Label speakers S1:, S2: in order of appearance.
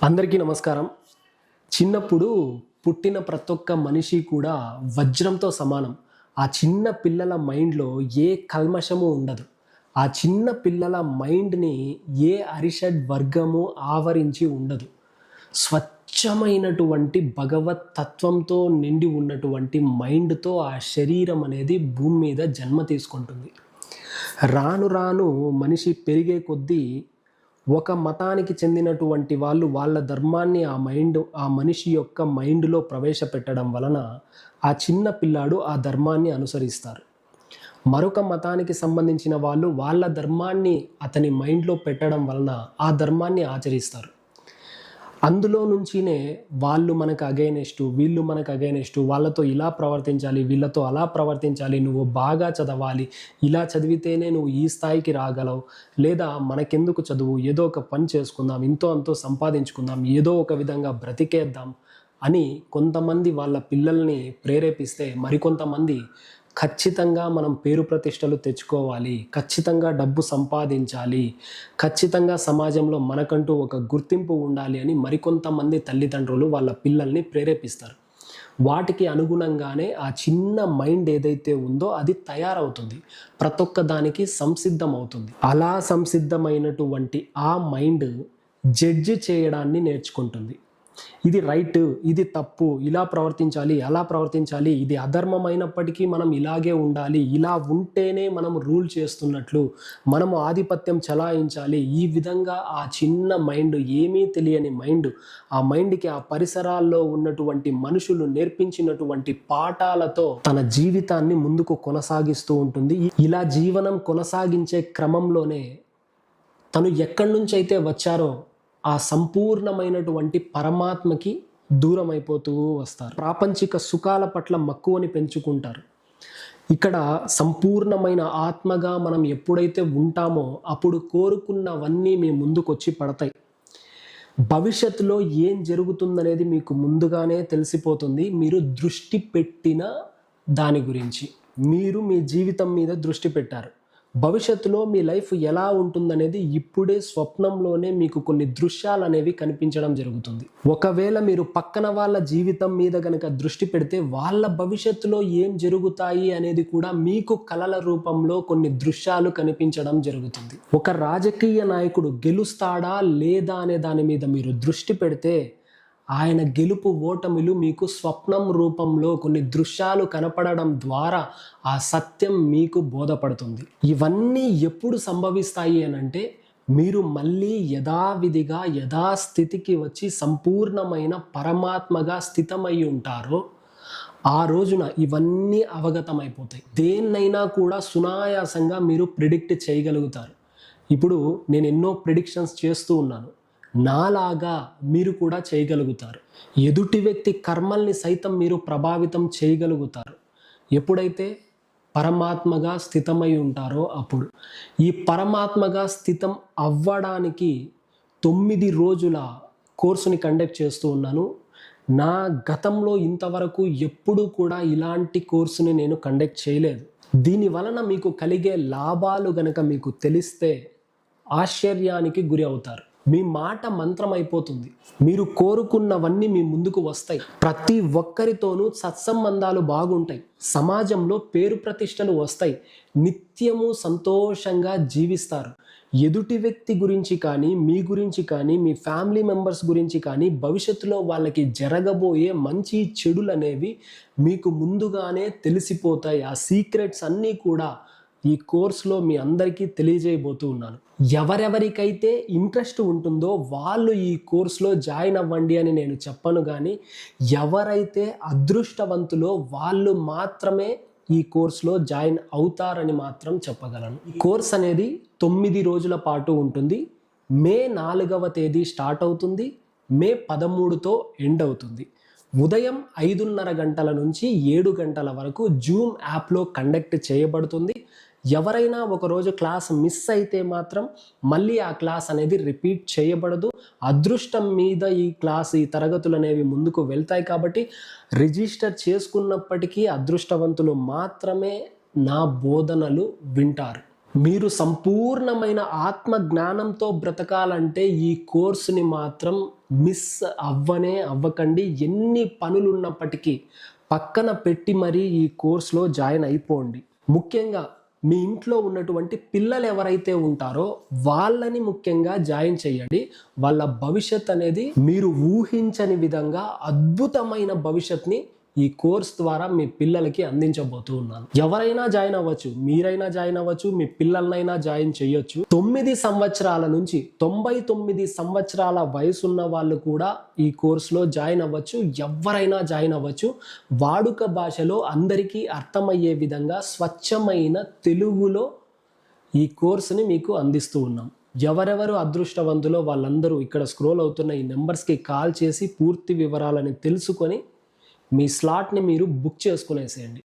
S1: అందరికీ నమస్కారం. చిన్నప్పుడు పుట్టిన ప్రతి ఒక్క మనిషి కూడా వజ్రంతో సమానం. ఆ చిన్న పిల్లల మైండ్‌లో ఏ కల్మషము ఉండదు. ఆ చిన్న పిల్లల మైండ్‌ని ఏ అరిషడ్ వర్గము ఆవరించి ఉండదు. స్వచ్ఛమైనటువంటి భగవత్ తత్వంతో నిండి ఉన్నటువంటి మైండ్‌తో ఆ శరీరం అనేది భూమి మీద జన్మ తీసుకుంటుంది. రాను రాను మనిషి పెరిగే కొద్దీ ఒక మతానికి చెందినటువంటి వాళ్ళు వాళ్ళ ధర్మాన్ని ఆ మనిషి యొక్క మైండ్‌లో ప్రవేశపెట్టడం వలన ఆ చిన్న పిల్లాడు ఆ ధర్మాన్ని అనుసరిస్తారు. మరొక మతానికి సంబంధించిన వాళ్ళు వాళ్ళ ధర్మాన్ని అతని మైండ్‌లో పెట్టడం వలన ఆ ధర్మాన్ని ఆచరిస్తారు. అందులో నుంచినే వాళ్ళు మనకు అగైనెస్టు, వీళ్ళు మనకు అగైనెస్టు, వాళ్ళతో ఇలా ప్రవర్తించాలి, వీళ్ళతో అలా ప్రవర్తించాలి, నువ్వు బాగా చదవాలి, ఇలా చదివితేనే నువ్వు ఈ స్థాయికి రాగలవు, లేదా మనకెందుకు చదువు, ఏదో ఒక పని చేసుకుందాం, ఇంతో అంతో సంపాదించుకుందాం, ఏదో ఒక విధంగా బ్రతికేద్దాం అని కొంతమంది వాళ్ళ పిల్లల్ని ప్రేరేపిస్తే, మరికొంతమంది ఖచ్చితంగా మనం పేరు ప్రతిష్టలు తెచ్చుకోవాలి, ఖచ్చితంగా డబ్బు సంపాదించాలి, ఖచ్చితంగా సమాజంలో మనకంటూ ఒక గుర్తింపు ఉండాలి అని మరికొంతమంది తల్లిదండ్రులు వాళ్ళ పిల్లల్ని ప్రేరేపిస్తారు. వాటికి అనుగుణంగానే ఆ చిన్న మైండ్ ఏదైతే ఉందో అది తయారవుతుంది. ప్రతి ఒక్క దానికి సంసిద్ధమవుతుంది. అలా సంసిద్ధమైనటువంటి ఆ మైండ్ జడ్జి చేయడాన్ని నేర్చుకుంటుంది. ఇది రైట్, ఇది తప్పు, ఇలా ప్రవర్తించాలి, అలా ప్రవర్తించాలి, ఇది అధర్మమైనప్పటికీ మనం ఇలాగే ఉండాలి, ఇలా ఉంటేనే మనం రూల్ చేస్తున్నట్లు, మనము ఆధిపత్యం చలాయించాలి. ఈ విధంగా ఆ చిన్న మైండ్, ఏమీ తెలియని మైండ్, ఆ మైండ్కి ఆ పరిసరాల్లో ఉన్నటువంటి మనుషులు నేర్పించినటువంటి పాఠాలతో తన జీవితాన్ని ముందుకు కొనసాగిస్తూ ఉంటుంది. ఇలా జీవనం కొనసాగించే క్రమంలోనే తను ఎక్కడి నుంచి అయితే వచ్చారో ఆ సంపూర్ణమైనటువంటి పరమాత్మకి దూరం అయిపోతూ వస్తారు. ప్రాపంచిక సుఖాల పట్ల మక్కువని పెంచుకుంటారు. ఇక్కడ సంపూర్ణమైన ఆత్మగా మనం ఎప్పుడైతే ఉంటామో అప్పుడు కోరుకున్నవన్నీ మీ ముందుకొచ్చి పడతాయి. భవిష్యత్తులో ఏం జరుగుతుందనేది మీకు ముందుగానే తెలిసిపోతుంది. మీరు దృష్టి పెట్టిన దాని గురించి. మీరు మీ జీవితం మీద దృష్టి పెట్టారు. భవిష్యత్తులో మీ లైఫ్ ఎలా ఉంటుందనేది ఇప్పుడే స్వప్నంలోనే మీకు కొన్ని దృశ్యాలు అనేవి కనిపించడం జరుగుతుంది. ఒకవేళ మీరు పక్కన వాళ్ళ జీవితం మీద గనక దృష్టి పెడితే వాళ్ళ భవిష్యత్తులో ఏం జరుగుతాయి అనేది కూడా మీకు కలల రూపంలో కొన్ని దృశ్యాలు కనిపించడం జరుగుతుంది. ఒక రాజకీయ నాయకుడు గెలుస్తాడా లేదా అనే దాని మీద మీరు దృష్టి పెడితే ఆయన గెలుపు ఓటములు మీకు స్వప్నం రూపంలో కొన్ని దృశ్యాలు కనపడడం ద్వారా ఆ సత్యం మీకు బోధపడుతుంది. ఇవన్నీ ఎప్పుడు సంభవిస్తాయి అనంటే మీరు మళ్ళీ యథావిధిగా యథాస్థితికి వచ్చి సంపూర్ణమైన పరమాత్మగా స్థితమై ఉంటారో ఆ రోజున ఇవన్నీ అవగతమైపోతాయి. దేన్నైనా కూడా సునాయాసంగా మీరు ప్రిడిక్ట్ చేయగలుగుతారు. ఇప్పుడు నేను ఎన్నో ప్రిడిక్షన్స్ చేస్తూ ఉన్నాను. నాలాగా మీరు కూడా చేయగలుగుతారు. ఎదుటి వ్యక్తి కర్మల్ని సైతం మీరు ప్రభావితం చేయగలుగుతారు. ఎప్పుడైతే పరమాత్మగా స్థితమై ఉంటారో అప్పుడు. ఈ పరమాత్మగా స్థితం అవ్వడానికి 9 రోజుల కోర్సుని కండక్ట్ చేస్తూ ఉన్నాను. నా గతంలో ఇంతవరకు ఎప్పుడూ కూడా ఇలాంటి కోర్సుని నేను కండక్ట్ చేయలేదు. దీని వలన మీకు కలిగే లాభాలు గనక మీకు తెలిస్తే ఆశ్చర్యానికి గురి అవుతారు. మీ మాట మంత్రం అయిపోతుంది. మీరు కోరుకున్నవన్నీ మీ ముందుకు వస్తాయి. ప్రతి ఒక్కరితోనూ సత్సంబంధాలు బాగుంటాయి. సమాజంలో పేరు ప్రతిష్టలు వస్తాయి. నిత్యము సంతోషంగా జీవిస్తారు. ఎదుటి వ్యక్తి గురించి కానీ, మీ గురించి కానీ, మీ ఫ్యామిలీ మెంబర్స్ గురించి కానీ భవిష్యత్తులో వాళ్ళకి జరగబోయే మంచి చెడులు అనేవి మీకు ముందుగానే తెలిసిపోతాయి. ఆ సీక్రెట్స్ అన్నీ కూడా ఈ కోర్సులో మీ అందరికీ తెలియజేయబోతూ ఉన్నాను. ఎవరెవరికైతే ఇంట్రెస్ట్ ఉంటుందో వాళ్ళు ఈ కోర్సులో జాయిన్ అవ్వండి అని నేను చెప్పను, కానీ ఎవరైతే అదృష్టవంతులో వాళ్ళు మాత్రమే ఈ కోర్సులో జాయిన్ అవుతారని మాత్రం చెప్పగలను. ఈ కోర్స్ అనేది 9 రోజుల పాటు ఉంటుంది. మే 4వ తేదీ స్టార్ట్ అవుతుంది. మే 13తో ఎండ్ అవుతుంది. ఉదయం 5:30 గంటల నుంచి 7 గంటల వరకు జూమ్ యాప్లో కండక్ట్ చేయబడుతుంది. ఎవరైనా ఒకరోజు క్లాస్ మిస్ అయితే మాత్రం మళ్ళీ ఆ క్లాస్ అనేది రిపీట్ చేయబడదు. అదృష్టం మీద ఈ తరగతులు అనేవి ముందుకు వెళ్తాయి కాబట్టి రిజిస్టర్ చేసుకున్నప్పటికీ అదృష్టవంతులు మాత్రమే నా బోధనలు వింటారు. మీరు సంపూర్ణమైన ఆత్మ జ్ఞానంతో బ్రతకాలంటే ఈ కోర్సుని మాత్రం మిస్ అవ్వకండి. ఎన్ని పనులున్నప్పటికీ పక్కన పెట్టి మరీ ఈ కోర్స్‌లో జాయిన్ అయిపోండి. ముఖ్యంగా మీ ఇంట్లో ఉన్నటువంటి పిల్లలు ఎవరైతే ఉంటారో వాళ్ళని ముఖ్యంగా జాయిన్ చేయండి. వాళ్ళ భవిష్యత్ అనేది మీరు ఊహించని విధంగా అద్భుతమైన భవిష్యత్‌ని ఈ కోర్స్ ద్వారా మీ పిల్లలకి అందించబోతూ ఉన్నాను. ఎవరైనా జాయిన్ అవ్వచ్చు. మీరైనా జాయిన్ అవ్వచ్చు. మీ పిల్లలనైనా జాయిన్ చేయొచ్చు. 9 సంవత్సరాల నుంచి 99 సంవత్సరాల వయసున్న వాళ్ళు కూడా ఈ కోర్స్‌లో జాయిన్ అవ్వచ్చు. ఎవ్వరైనా జాయిన్ అవ్వచ్చు. వాడుక భాషలో అందరికీ అర్థమయ్యే విధంగా స్వచ్ఛమైన తెలుగులో ఈ కోర్సుని మీకు అందిస్తూ ఉన్నాం. ఎవరెవరు అదృష్టవంతులో వాళ్ళందరూ ఇక్కడ స్క్రోల్ అవుతున్న ఈ నెంబర్స్‌కి కాల్ చేసి పూర్తి వివరాలని తెలుసుకొని మీ స్లాట్‌ని మీరు బుక్ చేసుకునేసేయండి.